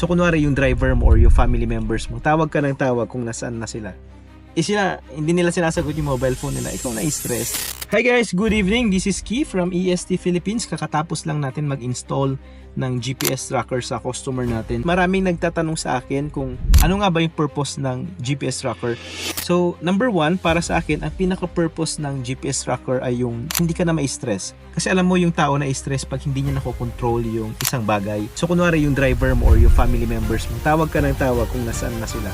So kunwari yung driver mo or yung family members mo, tawag ka ng tawag kung nasaan na sila. Hindi nila sinasagot yung mobile phone nila, ikaw na-stress. Hi guys, good evening. This is Key from EST Philippines. Kakatapos lang natin mag-install ng GPS tracker sa customer natin. Maraming nagtatanong sa akin kung ano nga ba yung purpose ng GPS tracker. So, number one, para sa akin, ang pinaka-purpose ng GPS tracker ay yung hindi ka na ma-stress. Kasi alam mo yung tao na stress pag hindi niya nakokontrol yung isang bagay. So, kunwari yung driver mo or yung family members mo, tawag ka ng tawag kung nasaan na sila.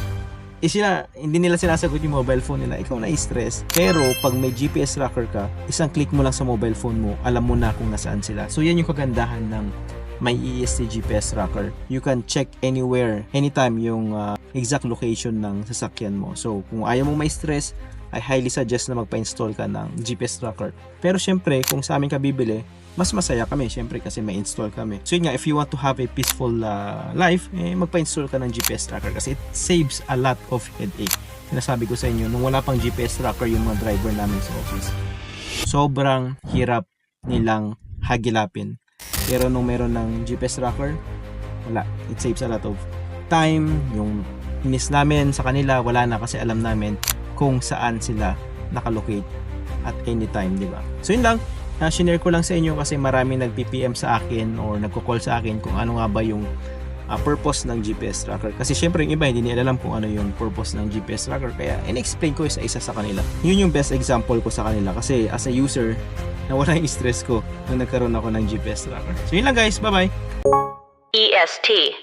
Hindi nila sinasagot yung mobile phone nila, ikaw na-stress. Pero pag may GPS tracker ka, isang click mo lang sa mobile phone mo, alam mo na kung nasaan sila. So yan yung kagandahan ng may EST GPS tracker. You can check anywhere, anytime yung exact location ng sasakyan mo. So kung ayaw mong ma-stress, I highly suggest na magpa-install ka ng GPS tracker. Pero syempre, kung sa amin ka bibili, mas masaya kami syempre kasi may install kami. So yun nga, if you want to have a peaceful life, magpa-install ka ng GPS tracker kasi it saves a lot of headache. Sinasabi ko sa inyo, nung wala pang GPS tracker yung mga driver namin sa office, sobrang hirap nilang hagilapin. Pero nung meron ng GPS tracker, wala. It saves a lot of time. Yung inis namin sa kanila, wala na kasi alam namin kung saan sila nakalocate at anytime, di ba? So yun lang. Shinare ko lang sa inyo kasi marami nag-PPM sa akin or nagko-call sa akin kung ano nga ba yung purpose ng GPS tracker. Kasi syempre yung iba hindi nila alam kung ano yung purpose ng GPS tracker, kaya in-explain ko isa sa kanila. Yun yung best example ko sa kanila kasi as a user, nawala yung stress ko nung nagkaroon ako ng GPS tracker. So yun lang guys, bye-bye! EST